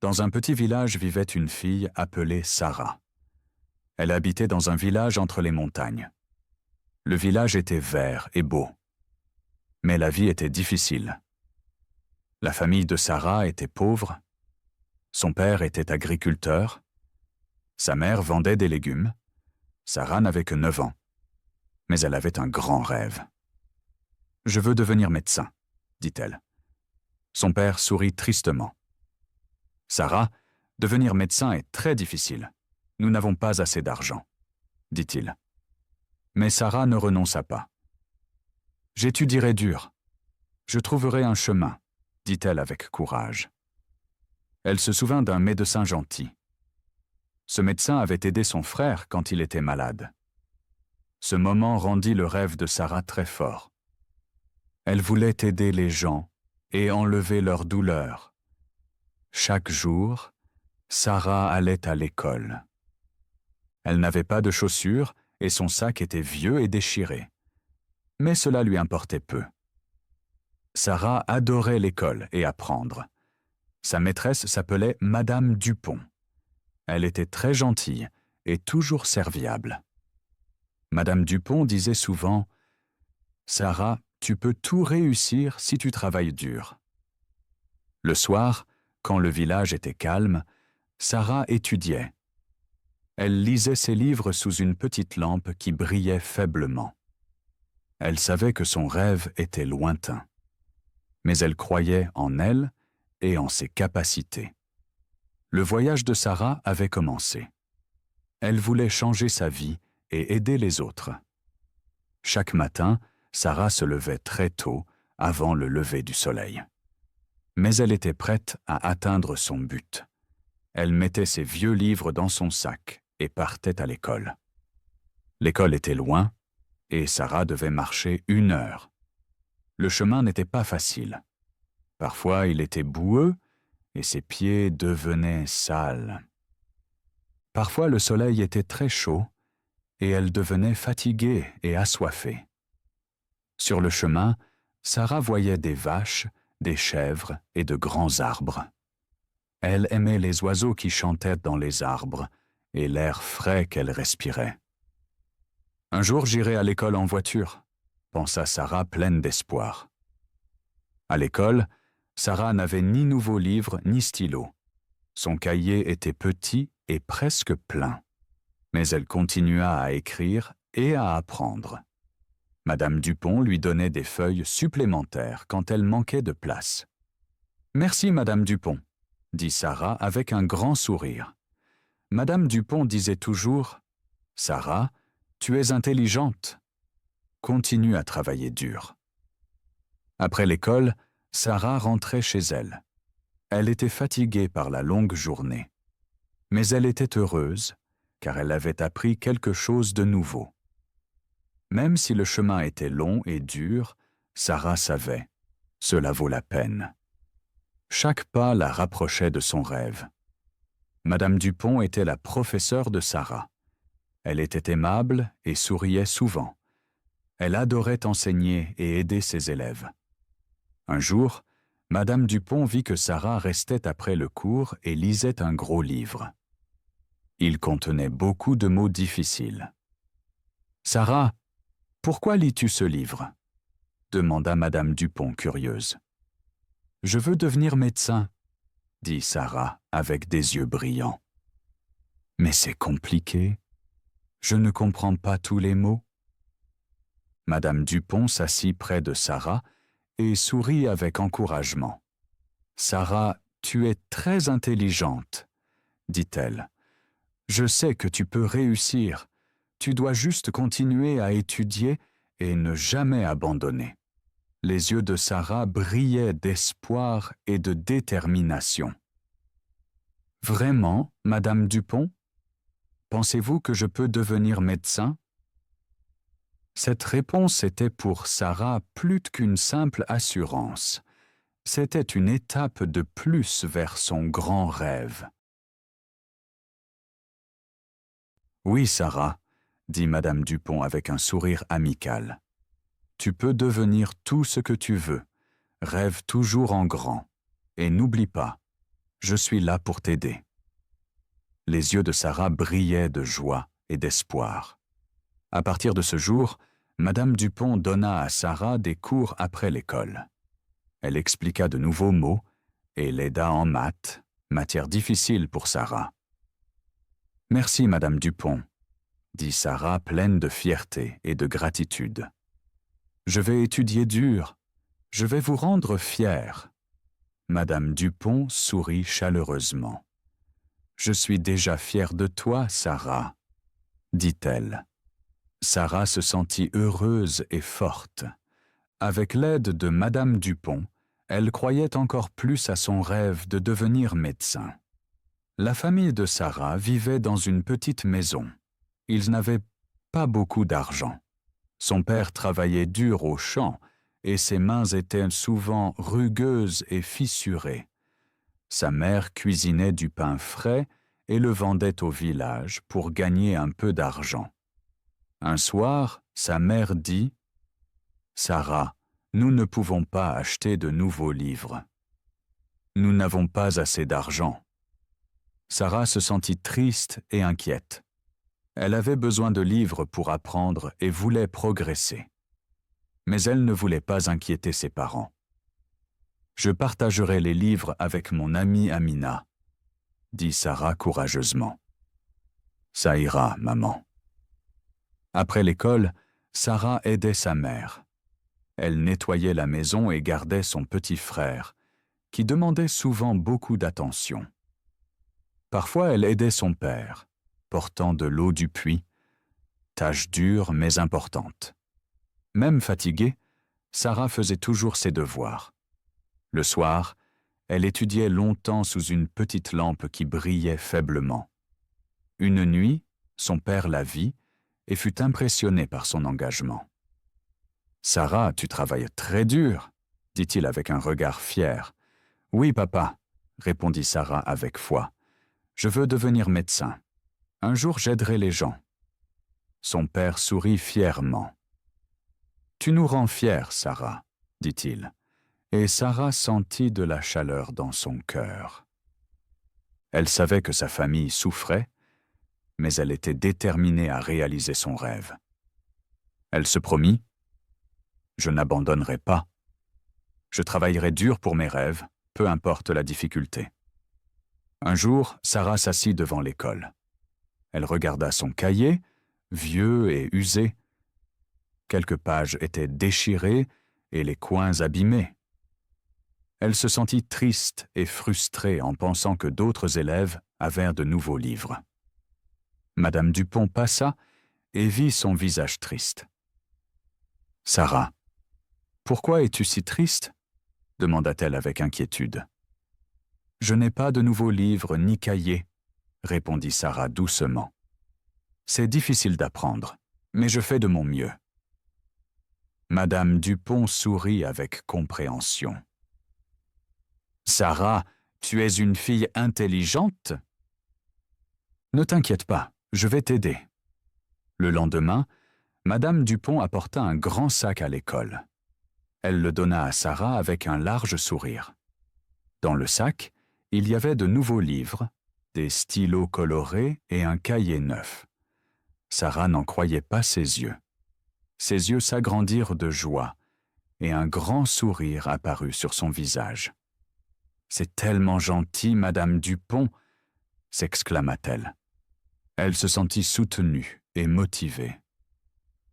Dans un petit village vivait une fille appelée Sarah. Elle habitait dans un village entre les montagnes. Le village était vert et beau. Mais la vie était difficile. La famille de Sarah était pauvre. Son père était agriculteur. Sa mère vendait des légumes. Sarah n'avait que 9 ans. Mais elle avait un grand rêve. « Je veux devenir médecin », dit-elle. Son père sourit tristement. « Sarah, devenir médecin est très difficile. Nous n'avons pas assez d'argent, » dit-il. Mais Sarah ne renonça pas. « J'étudierai dur. Je trouverai un chemin, » dit-elle avec courage. Elle se souvint d'un médecin gentil. Ce médecin avait aidé son frère quand il était malade. Ce moment rendit le rêve de Sarah très fort. Elle voulait aider les gens et enlever leur douleur. Chaque jour, Sarah allait à l'école. Elle n'avait pas de chaussures et son sac était vieux et déchiré. Mais cela lui importait peu. Sarah adorait l'école et apprendre. Sa maîtresse s'appelait Madame Dupont. Elle était très gentille et toujours serviable. Madame Dupont disait souvent « Sarah, tu peux tout réussir si tu travailles dur. » Le soir, quand le village était calme, Sarah étudiait. Elle lisait ses livres sous une petite lampe qui brillait faiblement. Elle savait que son rêve était lointain. Mais elle croyait en elle et en ses capacités. Le voyage de Sarah avait commencé. Elle voulait changer sa vie et aider les autres. Chaque matin, Sarah se levait très tôt, avant le lever du soleil. Mais elle était prête à atteindre son but. Elle mettait ses vieux livres dans son sac et partait à l'école. L'école était loin et Sarah devait marcher 1 heure. Le chemin n'était pas facile. Parfois, il était boueux et ses pieds devenaient sales. Parfois, le soleil était très chaud et elle devenait fatiguée et assoiffée. Sur le chemin, Sarah voyait des vaches, des chèvres et de grands arbres. Elle aimait les oiseaux qui chantaient dans les arbres et l'air frais qu'elle respirait. « Un jour, j'irai à l'école en voiture », pensa Sarah pleine d'espoir. À l'école, Sarah n'avait ni nouveaux livres ni stylos. Son cahier était petit et presque plein. Mais elle continua à écrire et à apprendre. Madame Dupont lui donnait des feuilles supplémentaires quand elle manquait de place. « Merci, Madame Dupont », dit Sarah avec un grand sourire. Madame Dupont disait toujours « Sarah, tu es intelligente. Continue à travailler dur. » Après l'école, Sarah rentrait chez elle. Elle était fatiguée par la longue journée. Mais elle était heureuse, car elle avait appris quelque chose de nouveau. Même si le chemin était long et dur, Sarah savait, cela vaut la peine. Chaque pas la rapprochait de son rêve. Madame Dupont était la professeure de Sarah. Elle était aimable et souriait souvent. Elle adorait enseigner et aider ses élèves. Un jour, Madame Dupont vit que Sarah restait après le cours et lisait un gros livre. Il contenait beaucoup de mots difficiles. « Sarah, pourquoi lis-tu ce livre ?» demanda Madame Dupont curieuse. « Je veux devenir médecin », dit Sarah avec des yeux brillants. « Mais c'est compliqué. Je ne comprends pas tous les mots. » Madame Dupont s'assit près de Sarah et sourit avec encouragement. « Sarah, tu es très intelligente, » dit-elle. « Je sais que tu peux réussir. Tu dois juste continuer à étudier et ne jamais abandonner. » Les yeux de Sarah brillaient d'espoir et de détermination. « Vraiment, Madame Dupont? Pensez-vous que je peux devenir médecin ?» Cette réponse était pour Sarah plus qu'une simple assurance. C'était une étape de plus vers son grand rêve. « Oui, Sarah, » dit Madame Dupont avec un sourire amical. « Tu peux devenir tout ce que tu veux. Rêve toujours en grand. Et n'oublie pas, Je suis là pour t'aider. » Les yeux de Sarah brillaient de joie et d'espoir. À partir de ce jour, Madame Dupont donna à Sarah des cours après l'école. Elle expliqua de nouveaux mots et l'aida en maths, matière difficile pour Sarah. « Merci, Madame Dupont, » dit Sarah pleine de fierté et de gratitude. « Je vais étudier dur. Je vais vous rendre fière. » Madame Dupont sourit chaleureusement. « Je suis déjà fière de toi, Sarah, » dit-elle. Sarah se sentit heureuse et forte. Avec l'aide de Madame Dupont, elle croyait encore plus à son rêve de devenir médecin. La famille de Sarah vivait dans une petite maison. Ils n'avaient pas beaucoup d'argent. Son père travaillait dur au champ et ses mains étaient souvent rugueuses et fissurées. Sa mère cuisinait du pain frais et le vendait au village pour gagner un peu d'argent. Un soir, sa mère dit « Sarah, nous ne pouvons pas acheter de nouveaux livres. Nous n'avons pas assez d'argent. » Sarah se sentit triste et inquiète. Elle avait besoin de livres pour apprendre et voulait progresser. Mais elle ne voulait pas inquiéter ses parents. « Je partagerai les livres avec mon amie Amina, » dit Sarah courageusement. « Ça ira, maman. » Après l'école, Sarah aidait sa mère. Elle nettoyait la maison et gardait son petit frère, qui demandait souvent beaucoup d'attention. Parfois, elle aidait son père, portant de l'eau du puits, tâche dure mais importante. Même fatiguée, Sarah faisait toujours ses devoirs. Le soir, elle étudiait longtemps sous une petite lampe qui brillait faiblement. Une nuit, son père la vit et fut impressionné par son engagement. « Sarah, tu travailles très dur, » dit-il avec un regard fier. « Oui, papa, » répondit Sarah avec foi. « Je veux devenir médecin. Un jour, j'aiderai les gens. » Son père sourit fièrement. « Tu nous rends fiers, Sarah, » dit-il, et Sarah sentit de la chaleur dans son cœur. Elle savait que sa famille souffrait, mais elle était déterminée à réaliser son rêve. Elle se promit « Je n'abandonnerai pas. Je travaillerai dur pour mes rêves, peu importe la difficulté. » Un jour, Sarah s'assit devant l'école. Elle regarda son cahier, vieux et usé. Quelques pages étaient déchirées et les coins abîmés. Elle se sentit triste et frustrée en pensant que d'autres élèves avaient de nouveaux livres. Madame Dupont passa et vit son visage triste. « Sarah, pourquoi es-tu si triste ?» demanda-t-elle avec inquiétude. « Je n'ai pas de nouveaux livres ni cahiers, » répondit Sarah doucement. « C'est difficile d'apprendre, mais je fais de mon mieux. » Madame Dupont sourit avec compréhension. « Sarah, tu es une fille intelligente. Ne t'inquiète pas, je vais t'aider. » Le lendemain, Madame Dupont apporta un grand sac à l'école. Elle le donna à Sarah avec un large sourire. Dans le sac, il y avait de nouveaux livres, des stylos colorés et un cahier neuf. Sarah n'en croyait pas ses yeux. Ses yeux s'agrandirent de joie et un grand sourire apparut sur son visage. « C'est tellement gentil, Madame Dupont !» s'exclama-t-elle. Elle se sentit soutenue et motivée.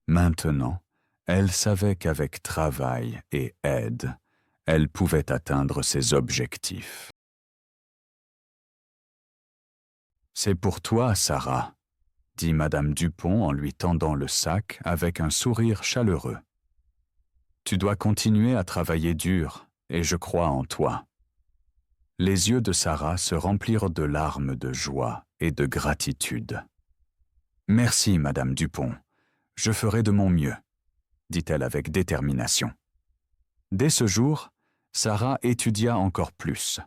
Maintenant, elle savait qu'avec travail et aide, elle pouvait atteindre ses objectifs. « C'est pour toi, Sarah, » dit Madame Dupont en lui tendant le sac avec un sourire chaleureux. « Tu dois continuer à travailler dur et je crois en toi. » Les yeux de Sarah se remplirent de larmes de joie et de gratitude. « Merci, Madame Dupont, je ferai de mon mieux, » dit-elle avec détermination. Dès ce jour, Sarah étudia encore plus.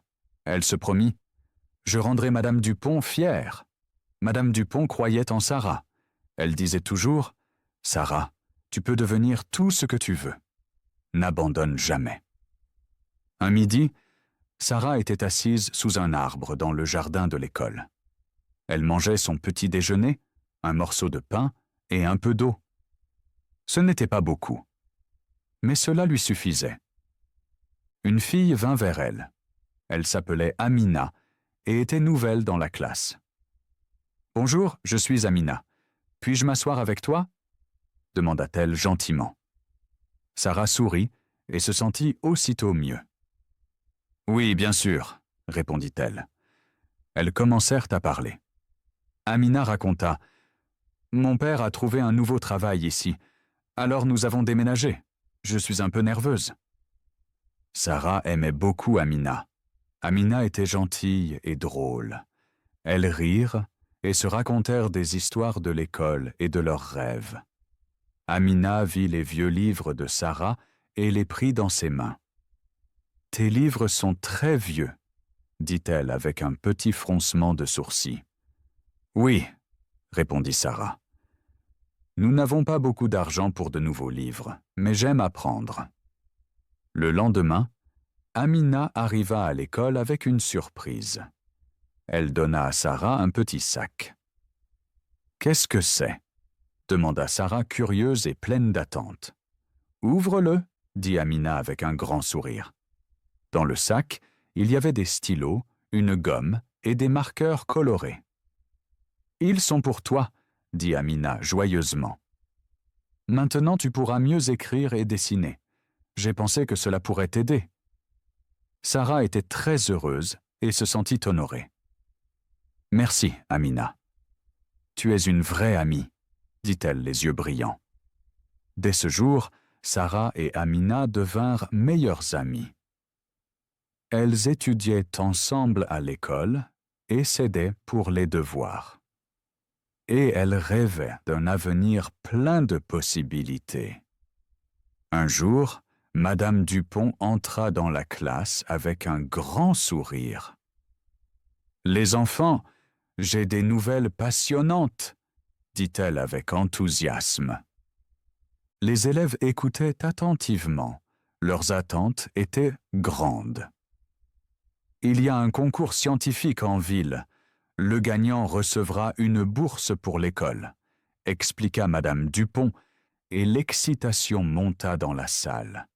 Elle se promit « Je rendrai Madame Dupont fière. » Madame Dupont croyait en Sarah. Elle disait toujours « Sarah, tu peux devenir tout ce que tu veux. N'abandonne jamais. » Un midi, Sarah était assise sous un arbre dans le jardin de l'école. Elle mangeait son petit déjeuner, un morceau de pain et un peu d'eau. Ce n'était pas beaucoup, mais cela lui suffisait. Une fille vint vers elle. Elle s'appelait Amina et était nouvelle dans la classe. « Bonjour, je suis Amina. Puis-je m'asseoir avec toi ?» demanda-t-elle gentiment. Sarah sourit et se sentit aussitôt mieux. « Oui, bien sûr, » répondit-elle. Elles commencèrent à parler. Amina raconta « Mon père a trouvé un nouveau travail ici, alors nous avons déménagé. Je suis un peu nerveuse. » Sarah aimait beaucoup Amina. Amina était gentille et drôle. Elles rirent et se racontèrent des histoires de l'école et de leurs rêves. Amina vit les vieux livres de Sarah et les prit dans ses mains. « Tes livres sont très vieux, » dit-elle avec un petit froncement de sourcils. « Oui, » répondit Sarah. « Nous n'avons pas beaucoup d'argent pour de nouveaux livres, mais j'aime apprendre. » Le lendemain, Amina arriva à l'école avec une surprise. Elle donna à Sarah un petit sac. « Qu'est-ce que c'est ?» demanda Sarah curieuse et pleine d'attente. « Ouvre-le » dit Amina avec un grand sourire. Dans le sac, il y avait des stylos, une gomme et des marqueurs colorés. « Ils sont pour toi » dit Amina joyeusement. « Maintenant tu pourras mieux écrire et dessiner. J'ai pensé que cela pourrait t'aider. » Sarah était très heureuse et se sentit honorée. « Merci, Amina. Tu es une vraie amie, » dit-elle les yeux brillants. Dès ce jour, Sarah et Amina devinrent meilleures amies. Elles étudiaient ensemble à l'école et s'aidaient pour les devoirs. Et elles rêvaient d'un avenir plein de possibilités. Un jour, Madame Dupont entra dans la classe avec un grand sourire. « Les enfants, j'ai des nouvelles passionnantes !» dit-elle avec enthousiasme. Les élèves écoutaient attentivement. Leurs attentes étaient grandes. « Il y a un concours scientifique en ville. Le gagnant recevra une bourse pour l'école, » expliqua Madame Dupont, et l'excitation monta dans la salle.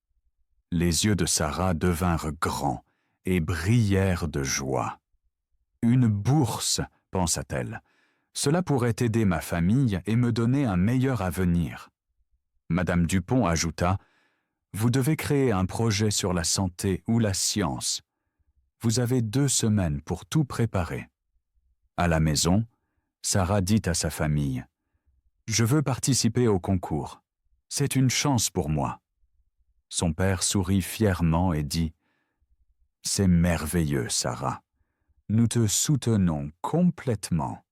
Les yeux de Sarah devinrent grands et brillèrent de joie. « Une bourse, » pensa-t-elle. « Cela pourrait aider ma famille et me donner un meilleur avenir. » Madame Dupont ajouta « Vous devez créer un projet sur la santé ou la science. Vous avez 2 semaines pour tout préparer. » À la maison, Sarah dit à sa famille « Je veux participer au concours. C'est une chance pour moi. » Son père sourit fièrement et dit « C'est merveilleux, Sarah. Nous te soutenons complètement.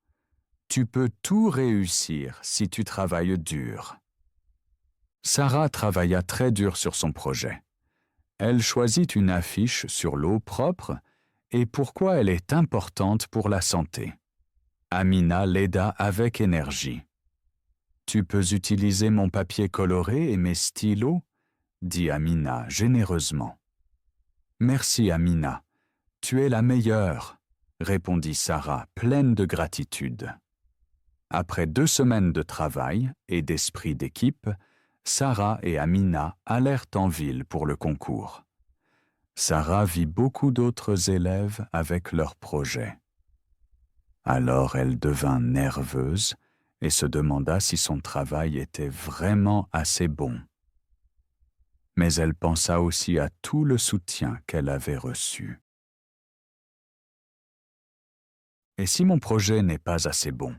Tu peux tout réussir si tu travailles dur. » Sarah travailla très dur sur son projet. Elle choisit une affiche sur l'eau propre et pourquoi elle est importante pour la santé. Amina l'aida avec énergie. « Tu peux utiliser mon papier coloré et mes stylos ?» dit Amina généreusement. « Merci, Amina. Tu es la meilleure » répondit Sarah pleine de gratitude. Après 2 semaines de travail et d'esprit d'équipe, Sarah et Amina allèrent en ville pour le concours. Sarah vit beaucoup d'autres élèves avec leurs projets. Alors elle devint nerveuse et se demanda si son travail était vraiment assez bon. Mais elle pensa aussi à tout le soutien qu'elle avait reçu. « Et si mon projet n'est pas assez bon ?»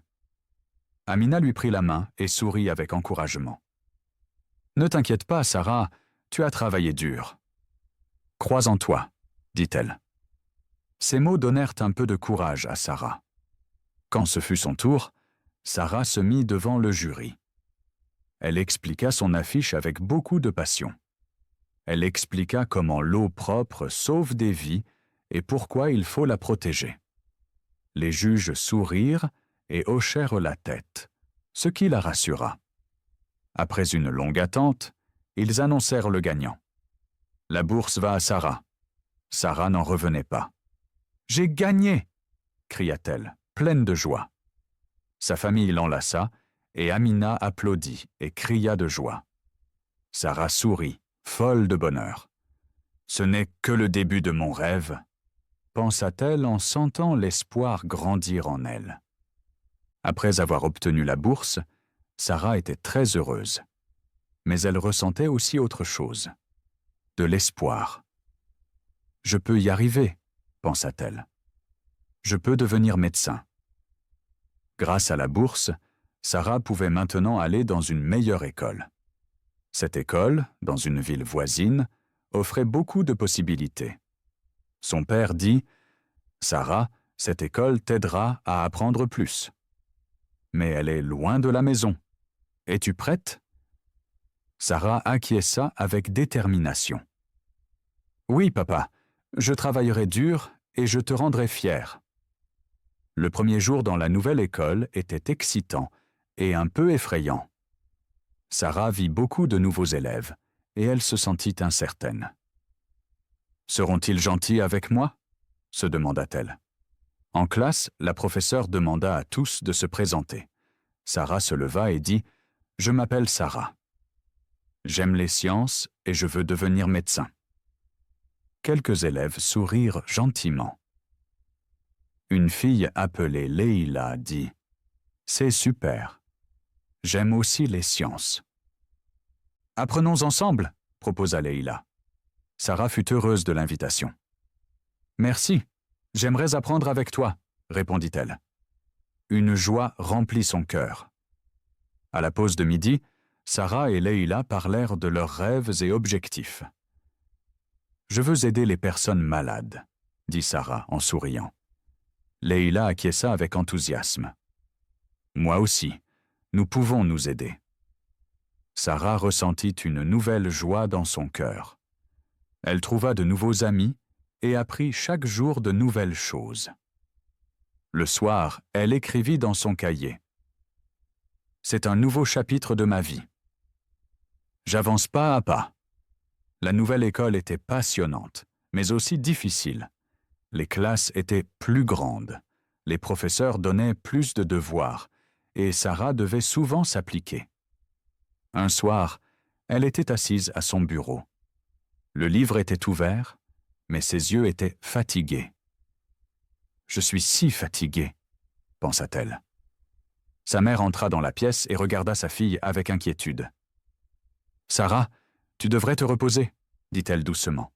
Amina lui prit la main et sourit avec encouragement. « Ne t'inquiète pas, Sarah, tu as travaillé dur. »« Crois en toi, » dit-elle. Ces mots donnèrent un peu de courage à Sarah. Quand ce fut son tour, Sarah se mit devant le jury. Elle expliqua son affiche avec beaucoup de passion. Elle expliqua comment l'eau propre sauve des vies et pourquoi il faut la protéger. Les juges sourirent et hochèrent la tête, ce qui la rassura. Après une longue attente, ils annoncèrent le gagnant. « La bourse va à Sarah. Sarah n'en revenait pas. « J'ai gagné !» cria-t-elle, pleine de joie. Sa famille l'enlaça, et Amina applaudit et cria de joie. Sarah sourit, folle de bonheur. « Ce n'est que le début de mon rêve », pensa-t-elle en sentant l'espoir grandir en elle. Après avoir obtenu la bourse, Sarah était très heureuse. Mais elle ressentait aussi autre chose, de l'espoir. « Je peux y arriver », pensa-t-elle. « Je peux devenir médecin. » Grâce à la bourse, Sarah pouvait maintenant aller dans une meilleure école. Cette école, dans une ville voisine, offrait beaucoup de possibilités. Son père dit « Sarah, cette école t'aidera à apprendre plus. Mais elle est loin de la maison. Es-tu prête ?» Sarah acquiesça avec détermination. « Oui, papa, je travaillerai dur et je te rendrai fière. » Le premier jour dans la nouvelle école était excitant et un peu effrayant. Sarah vit beaucoup de nouveaux élèves et elle se sentit incertaine. « Seront-ils gentils avec moi ?» se demanda-t-elle. En classe, la professeure demanda à tous de se présenter. Sarah se leva et dit « Je m'appelle Sarah. J'aime les sciences et je veux devenir médecin. » Quelques élèves sourirent gentiment. Une fille appelée Leila dit « C'est super. J'aime aussi les sciences. » « Apprenons ensemble, » proposa Leila. Sarah fut heureuse de l'invitation. « Merci, j'aimerais apprendre avec toi, » répondit-elle. Une joie remplit son cœur. À la pause de midi, Sarah et Leila parlèrent de leurs rêves et objectifs. « Je veux aider les personnes malades, » dit Sarah en souriant. Leila acquiesça avec enthousiasme. « Moi aussi, nous pouvons nous aider. » Sarah ressentit une nouvelle joie dans son cœur. Elle trouva de nouveaux amis et apprit chaque jour de nouvelles choses. Le soir, elle écrivit dans son cahier. « C'est un nouveau chapitre de ma vie. J'avance pas à pas. » La nouvelle école était passionnante, mais aussi difficile. Les classes étaient plus grandes, les professeurs donnaient plus de devoirs, et Sarah devait souvent s'appliquer. Un soir, elle était assise à son bureau. Le livre était ouvert, mais ses yeux étaient fatigués. « Je suis si fatiguée, » pensa-t-elle. Sa mère entra dans la pièce et regarda sa fille avec inquiétude. « Sarah, tu devrais te reposer, » dit-elle doucement.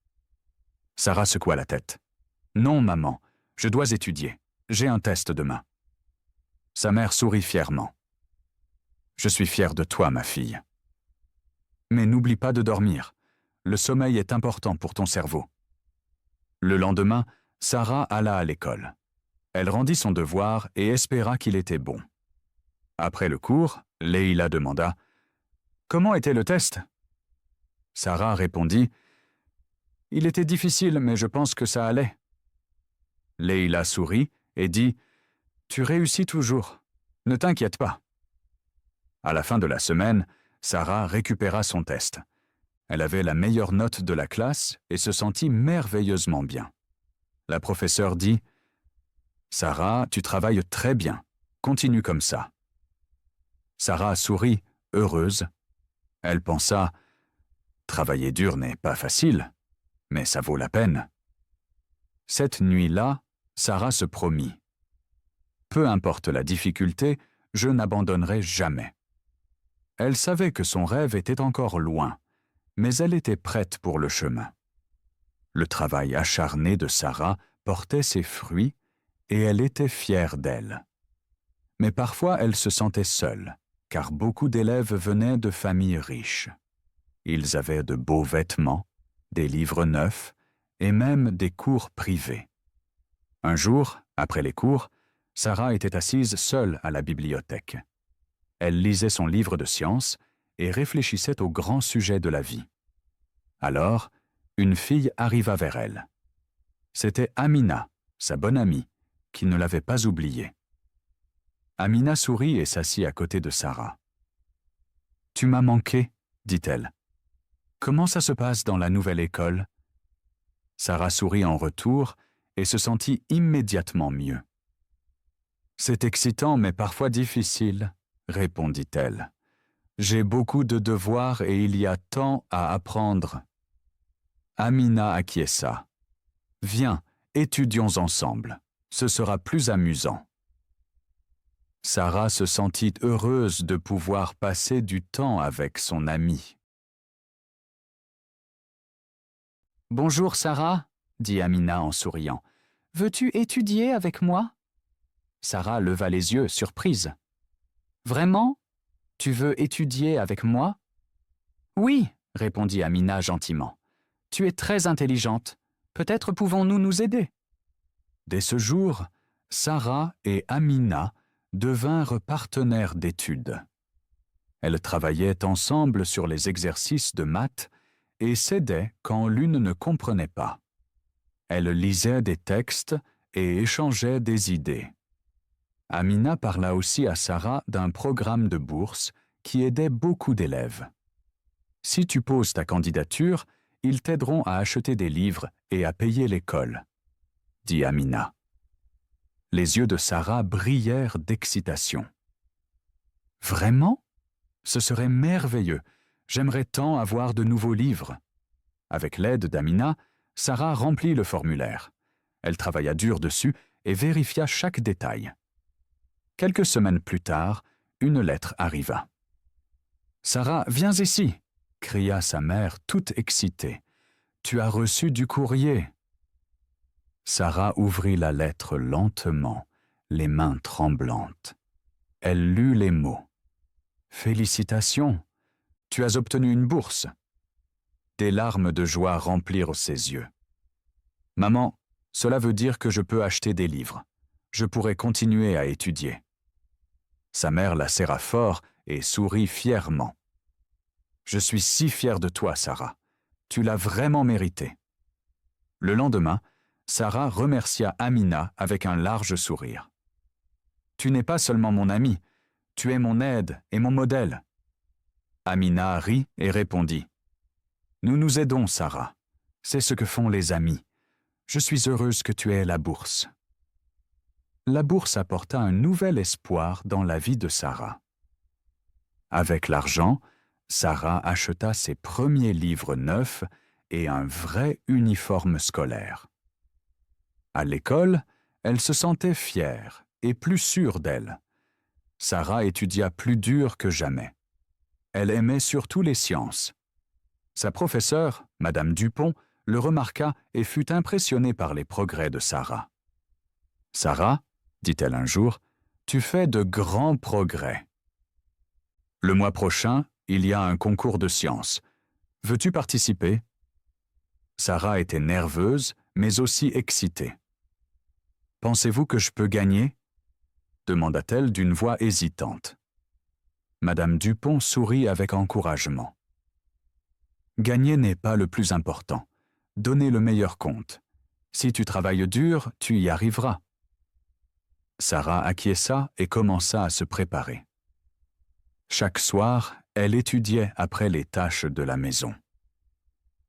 Sarah secoua la tête. « Non, maman, je dois étudier. J'ai un test demain. » Sa mère sourit fièrement. « Je suis fière de toi, ma fille. Mais n'oublie pas de dormir. Le sommeil est important pour ton cerveau. » Le lendemain, Sarah alla à l'école. Elle rendit son devoir et espéra qu'il était bon. Après le cours, Leila demanda « Comment était le test ?» Sarah répondit « Il était difficile, mais je pense que ça allait. » Leila sourit et dit « Tu réussis toujours. Ne t'inquiète pas. » À la fin de la semaine, Sarah récupéra son test. Elle avait la meilleure note de la classe et se sentit merveilleusement bien. La professeure dit « Sarah, tu travailles très bien. Continue comme ça. » Sarah sourit, heureuse. Elle pensa « Travailler dur n'est pas facile, mais ça vaut la peine. » Cette nuit-là, Sarah se promit « Peu importe la difficulté, je n'abandonnerai jamais. » Elle savait que son rêve était encore loin, mais elle était prête pour le chemin. Le travail acharné de Sarah portait ses fruits et elle était fière d'elle. Mais parfois elle se sentait seule, car beaucoup d'élèves venaient de familles riches. Ils avaient de beaux vêtements, des livres neufs et même des cours privés. Un jour, après les cours, Sarah était assise seule à la bibliothèque. Elle lisait son livre de sciences et réfléchissait aux grands sujets de la vie. Alors, une fille arriva vers elle. C'était Amina, sa bonne amie, qui ne l'avait pas oubliée. Amina sourit et s'assit à côté de Sarah. « Tu m'as manqué, dit-elle. Comment ça se passe dans la nouvelle école ?» Sarah sourit en retour et se sentit immédiatement mieux. « C'est excitant mais parfois difficile, » répondit-elle. « J'ai beaucoup de devoirs et il y a tant à apprendre. » Amina acquiesça. « Viens, étudions ensemble. Ce sera plus amusant. » Sarah se sentit heureuse de pouvoir passer du temps avec son amie. « Bonjour Sarah, » dit Amina en souriant. « Veux-tu étudier avec moi ?» Sarah leva les yeux, surprise. « Vraiment ? Tu veux étudier avec moi ?»« Oui, » répondit Amina gentiment. « Tu es très intelligente. Peut-être pouvons-nous nous aider. » Dès ce jour, Sarah et Amina devinrent partenaires d'études. Elles travaillaient ensemble sur les exercices de maths et s'aidaient quand l'une ne comprenait pas. Elles lisaient des textes et échangeaient des idées. Amina parla aussi à Sarah d'un programme de bourse qui aidait beaucoup d'élèves. « Si tu poses ta candidature, ils t'aideront à acheter des livres et à payer l'école, » dit Amina. Les yeux de Sarah brillèrent d'excitation. « Vraiment ? Ce serait merveilleux. J'aimerais tant avoir de nouveaux livres. » Avec l'aide d'Amina, Sarah remplit le formulaire. Elle travailla dur dessus et vérifia chaque détail. Quelques semaines plus tard, une lettre arriva. « Sarah, viens ici !» cria sa mère toute excitée. « Tu as reçu du courrier. » Sarah ouvrit la lettre lentement, les mains tremblantes. Elle lut les mots. « Félicitations, tu as obtenu une bourse. » Des larmes de joie remplirent ses yeux. « Maman, cela veut dire que je peux acheter des livres. Je pourrai continuer à étudier. » Sa mère la serra fort et sourit fièrement. « Je suis si fière de toi, Sarah. Tu l'as vraiment mérité. » Le lendemain, Sarah remercia Amina avec un large sourire. « Tu n'es pas seulement mon amie, tu es mon aide et mon modèle. » Amina rit et répondit. « Nous nous aidons, Sarah. C'est ce que font les amis. Je suis heureuse que tu aies la bourse. » La bourse apporta un nouvel espoir dans la vie de Sarah. Avec l'argent, Sarah acheta ses premiers livres neufs et un vrai uniforme scolaire. À l'école, elle se sentait fière et plus sûre d'elle. Sarah étudia plus dur que jamais. Elle aimait surtout les sciences. Sa professeure, Madame Dupont, le remarqua et fut impressionnée par les progrès de Sarah. « Sarah, dit-elle un jour, tu fais de grands progrès. Le mois prochain, il y a un concours de sciences. Veux-tu participer ?» Sarah était nerveuse, mais aussi excitée. « Pensez-vous que je peux gagner ?» demanda-t-elle d'une voix hésitante. Madame Dupont sourit avec encouragement. « Gagner n'est pas le plus important. Donnez le meilleur compte. Si tu travailles dur, tu y arriveras. » Sarah acquiesça et commença à se préparer. Chaque soir, elle étudiait après les tâches de la maison.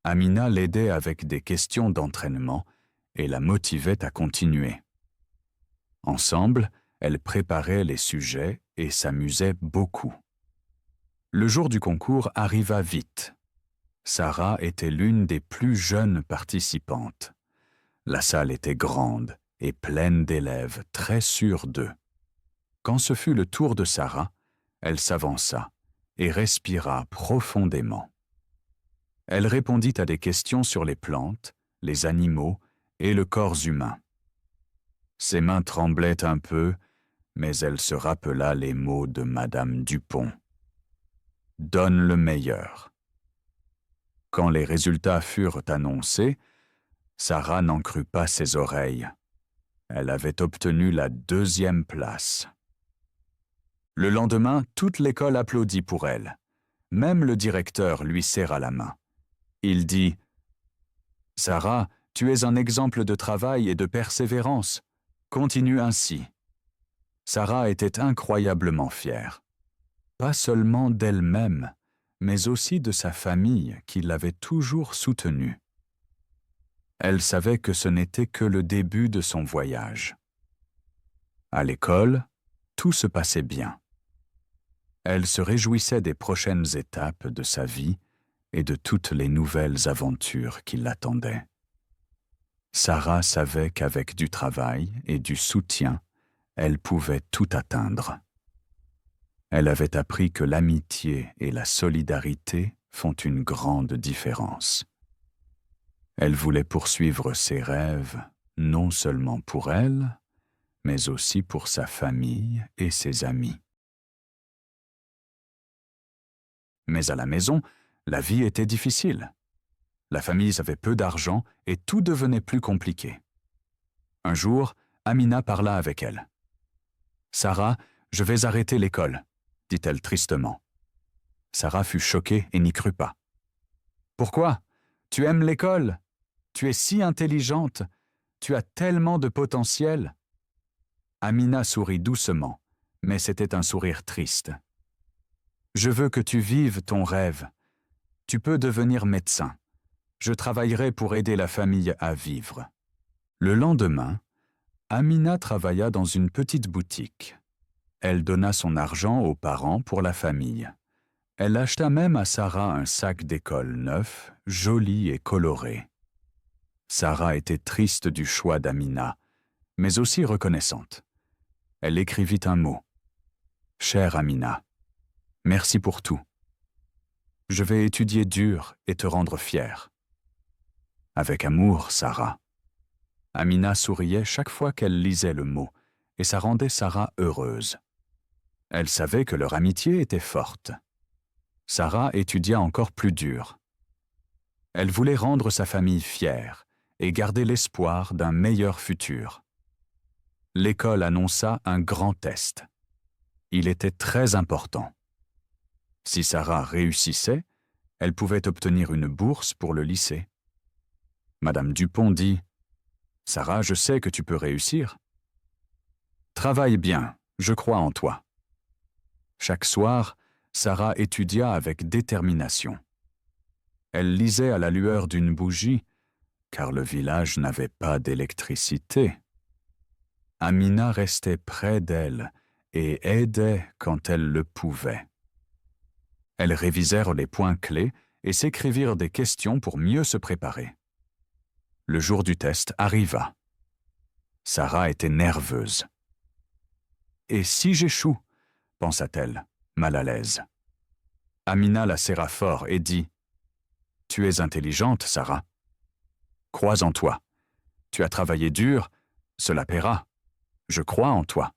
Amina l'aidait avec des questions d'entraînement et la motivait à continuer. Ensemble, elles préparaient les sujets et s'amusaient beaucoup. Le jour du concours arriva vite. Sarah était l'une des plus jeunes participantes. La salle était grande et pleine d'élèves très sûrs d'eux. Quand ce fut le tour de Sarah, elle s'avança et respira profondément. Elle répondit à des questions sur les plantes, les animaux et le corps humain. Ses mains tremblaient un peu, mais elle se rappela les mots de Madame Dupont. « Donne le meilleur. » Quand les résultats furent annoncés, Sarah n'en crut pas ses oreilles. Elle avait obtenu la 2e place. Le lendemain, toute l'école applaudit pour elle. Même le directeur lui serra la main. Il dit « Sarah, tu es un exemple de travail et de persévérance. Continue ainsi. » Sarah était incroyablement fière. Pas seulement d'elle-même, mais aussi de sa famille qui l'avait toujours soutenue. Elle savait que ce n'était que le début de son voyage. À l'école, tout se passait bien. Elle se réjouissait des prochaines étapes de sa vie et de toutes les nouvelles aventures qui l'attendaient. Sarah savait qu'avec du travail et du soutien, elle pouvait tout atteindre. Elle avait appris que l'amitié et la solidarité font une grande différence. Elle voulait poursuivre ses rêves, non seulement pour elle, mais aussi pour sa famille et ses amis. Mais à la maison, la vie était difficile. La famille avait peu d'argent et tout devenait plus compliqué. Un jour, Amina parla avec elle. « Sarah, je vais arrêter l'école », dit-elle tristement. Sarah fut choquée et n'y crut pas. « Pourquoi? Tu aimes l'école? Tu es si intelligente. Tu as tellement de potentiel. » Amina sourit doucement, mais c'était un sourire triste. « Je veux que tu vives ton rêve. Tu peux devenir médecin. Je travaillerai pour aider la famille à vivre. » Le lendemain, Amina travailla dans une petite boutique. Elle donna son argent aux parents pour la famille. Elle acheta même à Sarah un sac d'école neuf, joli et coloré. Sarah était triste du choix d'Amina, mais aussi reconnaissante. Elle écrivit un mot. « Chère Amina, merci pour tout. Je vais étudier dur et te rendre fière. » Avec amour, Sarah. Amina souriait chaque fois qu'elle lisait le mot, et ça rendait Sarah heureuse. Elle savait que leur amitié était forte. Sarah étudia encore plus dur. Elle voulait rendre sa famille fière et garder l'espoir d'un meilleur futur. L'école annonça un grand test. Il était très important. Si Sarah réussissait, elle pouvait obtenir une bourse pour le lycée. Madame Dupont dit « Sarah, je sais que tu peux réussir. Travaille bien, je crois en toi. » Chaque soir, Sarah étudia avec détermination. Elle lisait à la lueur d'une bougie, car le village n'avait pas d'électricité. Amina restait près d'elle et aidait quand elle le pouvait. Elles révisèrent les points clés et s'écrivirent des questions pour mieux se préparer. Le jour du test arriva. Sarah était nerveuse. « Et si j'échoue ?» pensa-t-elle, mal à l'aise. Amina la serra fort et dit « Tu es intelligente, Sarah. Crois en toi. Tu as travaillé dur, cela paiera. Je crois en toi. »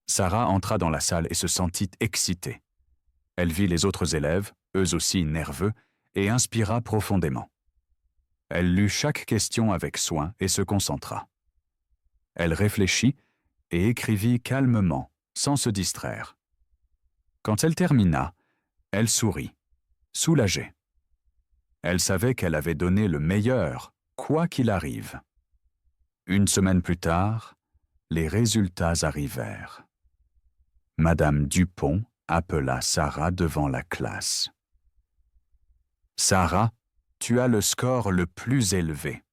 Sarah entra dans la salle et se sentit excitée. Elle vit les autres élèves, eux aussi nerveux, et inspira profondément. Elle lut chaque question avec soin et se concentra. Elle réfléchit et écrivit calmement, sans se distraire. Quand elle termina, elle sourit, soulagée. Elle savait qu'elle avait donné le meilleur, quoi qu'il arrive. Une semaine plus tard, les résultats arrivèrent. Madame Dupont appela Sarah devant la classe. « Sarah, tu as le score le plus élevé.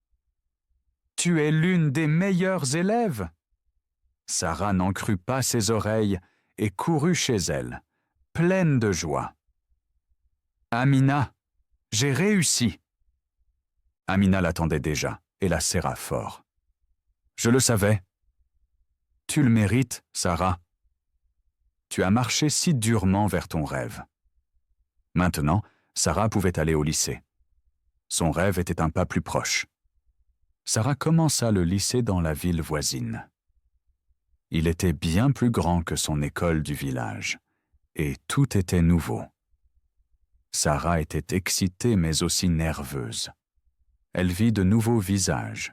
Tu es l'une des meilleures élèves. » Sarah n'en crut pas ses oreilles et courut chez elle, pleine de joie. « Amina, j'ai réussi. » Amina l'attendait déjà et la serra fort. « Je le savais. Tu le mérites, Sarah. Tu as marché si durement vers ton rêve. » Maintenant, Sarah pouvait aller au lycée. Son rêve était un pas plus proche. Sarah commença le lycée dans la ville voisine. Il était bien plus grand que son école du village, et tout était nouveau. Sarah était excitée mais aussi nerveuse. Elle vit de nouveaux visages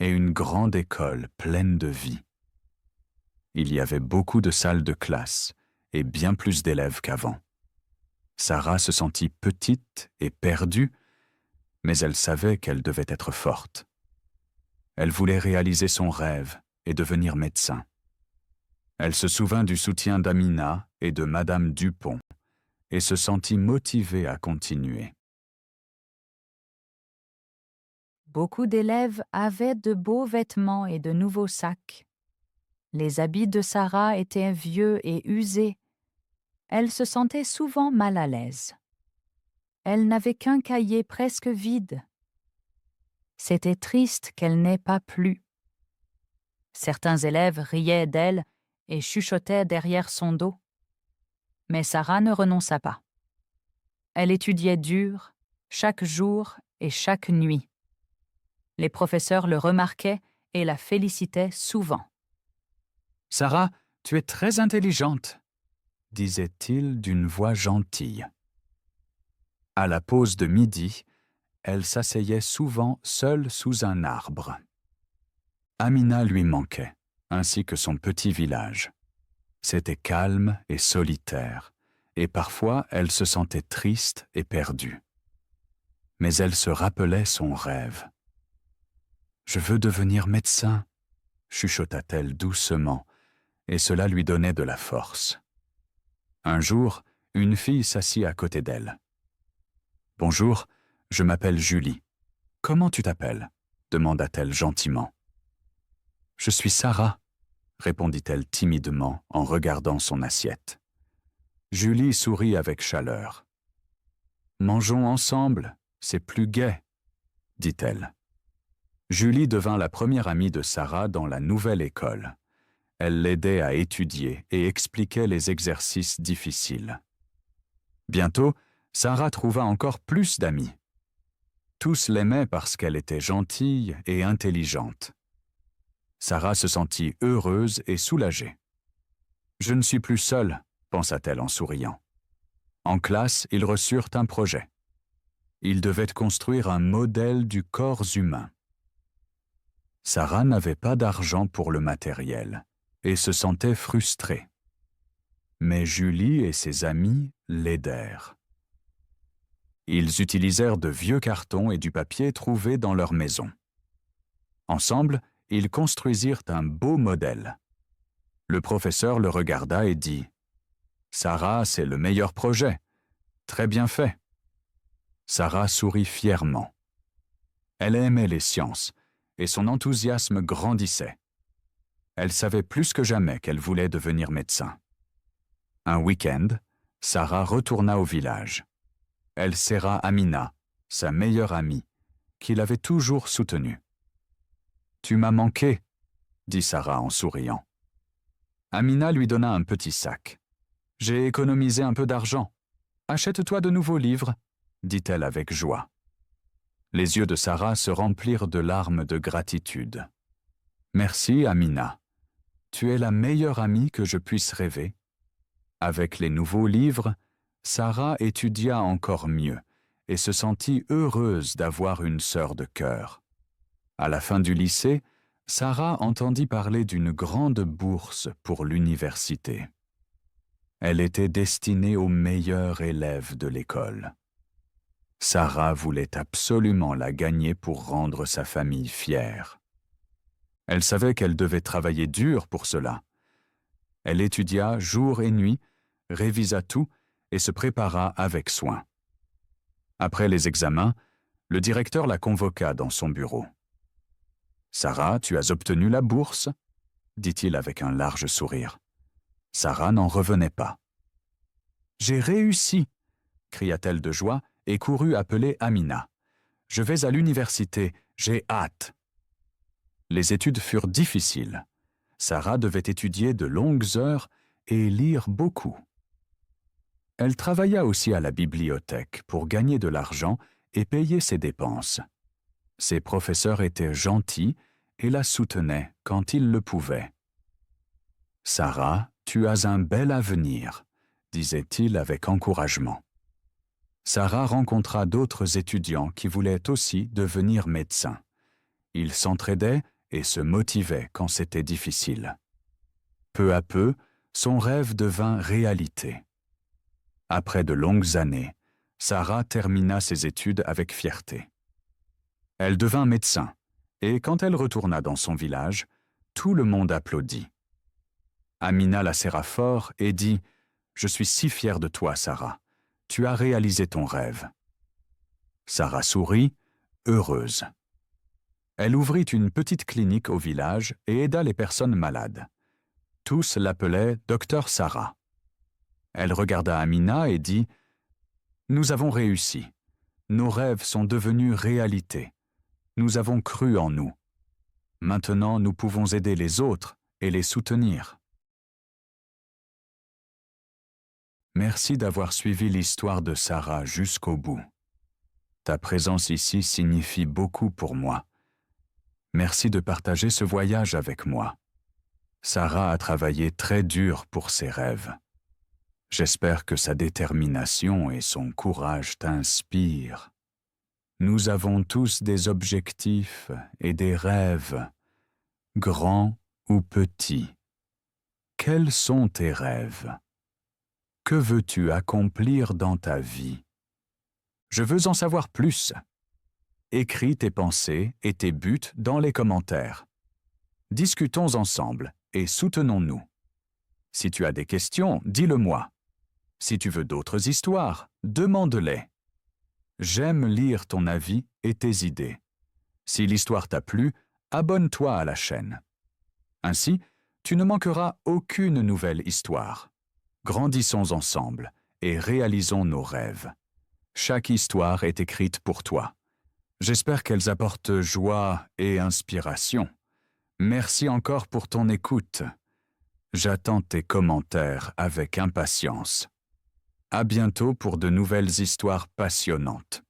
et une grande école pleine de vie. Il y avait beaucoup de salles de classe et bien plus d'élèves qu'avant. Sarah se sentit petite et perdue, mais elle savait qu'elle devait être forte. Elle voulait réaliser son rêve et devenir médecin. Elle se souvint du soutien d'Amina et de Madame Dupont et se sentit motivée à continuer. Beaucoup d'élèves avaient de beaux vêtements et de nouveaux sacs. Les habits de Sarah étaient vieux et usés. Elle se sentait souvent mal à l'aise. Elle n'avait qu'un cahier presque vide. C'était triste qu'elle n'ait pas plu. Certains élèves riaient d'elle et chuchotaient derrière son dos. Mais Sarah ne renonça pas. Elle étudiait dur, chaque jour et chaque nuit. Les professeurs le remarquaient et la félicitaient souvent. « Sarah, tu es très intelligente », disait-il d'une voix gentille. À la pause de midi, elle s'asseyait souvent seule sous un arbre. Amina lui manquait, ainsi que son petit village. C'était calme et solitaire, et parfois elle se sentait triste et perdue. Mais elle se rappelait son rêve. « Je veux devenir médecin », chuchota-t-elle doucement, et cela lui donnait de la force. Un jour, une fille s'assit à côté d'elle. « Bonjour, je m'appelle Julie. Comment tu t'appelles » demanda-t-elle gentiment. « Je suis Sarah », répondit-elle timidement en regardant son assiette. Julie sourit avec chaleur. « Mangeons ensemble, c'est plus gai », dit-elle. Julie devint la première amie de Sarah dans la nouvelle école. Elle l'aidait à étudier et expliquait les exercices difficiles. Bientôt, Sarah trouva encore plus d'amis. Tous l'aimaient parce qu'elle était gentille et intelligente. Sarah se sentit heureuse et soulagée. « Je ne suis plus seule », pensa-t-elle en souriant. En classe, ils reçurent un projet. Ils devaient construire un modèle du corps humain. Sarah n'avait pas d'argent pour le matériel et se sentait frustrée. Mais Julie et ses amis l'aidèrent. Ils utilisèrent de vieux cartons et du papier trouvés dans leur maison. Ensemble, ils construisirent un beau modèle. Le professeur le regarda et dit « Sarah, c'est le meilleur projet. Très bien fait. » Sarah sourit fièrement. Elle aimait les sciences et son enthousiasme grandissait. Elle savait plus que jamais qu'elle voulait devenir médecin. Un week-end, Sarah retourna au village. Elle serra Amina, sa meilleure amie, qui l'avait toujours soutenue. « Tu m'as manqué », dit Sarah en souriant. Amina lui donna un petit sac. « J'ai économisé un peu d'argent. Achète-toi de nouveaux livres », dit-elle avec joie. Les yeux de Sarah se remplirent de larmes de gratitude. « Merci, Amina. Tu es la meilleure amie que je puisse rêver. » Avec les nouveaux livres, Sarah étudia encore mieux et se sentit heureuse d'avoir une sœur de cœur. À la fin du lycée, Sarah entendit parler d'une grande bourse pour l'université. Elle était destinée aux meilleurs élèves de l'école. Sarah voulait absolument la gagner pour rendre sa famille fière. Elle savait qu'elle devait travailler dur pour cela. Elle étudia jour et nuit, révisa tout et se prépara avec soin. Après les examens, le directeur la convoqua dans son bureau. « Sarah, tu as obtenu la bourse ?» dit-il avec un large sourire. Sarah n'en revenait pas. « J'ai réussi !» cria-t-elle de joie et courut appeler Amina. « Je vais à l'université, j'ai hâte !» Les études furent difficiles. Sarah devait étudier de longues heures et lire beaucoup. Elle travailla aussi à la bibliothèque pour gagner de l'argent et payer ses dépenses. Ses professeurs étaient gentils et la soutenaient quand ils le pouvaient. « Sarah, tu as un bel avenir », disait-il avec encouragement. Sarah rencontra d'autres étudiants qui voulaient aussi devenir médecins. Ils s'entraidaient et se motivaient quand c'était difficile. Peu à peu, son rêve devint réalité. Après de longues années, Sarah termina ses études avec fierté. Elle devint médecin, et quand elle retourna dans son village, tout le monde applaudit. Amina la serra fort et dit « Je suis si fière de toi, Sarah. Tu as réalisé ton rêve. » Sarah sourit, heureuse. Elle ouvrit une petite clinique au village et aida les personnes malades. Tous l'appelaient Docteur Sarah. Elle regarda Amina et dit « Nous avons réussi. Nos rêves sont devenus réalité. Nous avons cru en nous. Maintenant, nous pouvons aider les autres et les soutenir. » Merci d'avoir suivi l'histoire de Sarah jusqu'au bout. Ta présence ici signifie beaucoup pour moi. Merci de partager ce voyage avec moi. Sarah a travaillé très dur pour ses rêves. J'espère que sa détermination et son courage t'inspirent. Nous avons tous des objectifs et des rêves, grands ou petits. Quels sont tes rêves? Que veux-tu accomplir dans ta vie? Je veux en savoir plus. Écris tes pensées et tes buts dans les commentaires. Discutons ensemble et soutenons-nous. Si tu as des questions, dis-le-moi. Si tu veux d'autres histoires, demande-les. J'aime lire ton avis et tes idées. Si l'histoire t'a plu, abonne-toi à la chaîne. Ainsi, tu ne manqueras aucune nouvelle histoire. Grandissons ensemble et réalisons nos rêves. Chaque histoire est écrite pour toi. J'espère qu'elles apportent joie et inspiration. Merci encore pour ton écoute. J'attends tes commentaires avec impatience. À bientôt pour de nouvelles histoires passionnantes.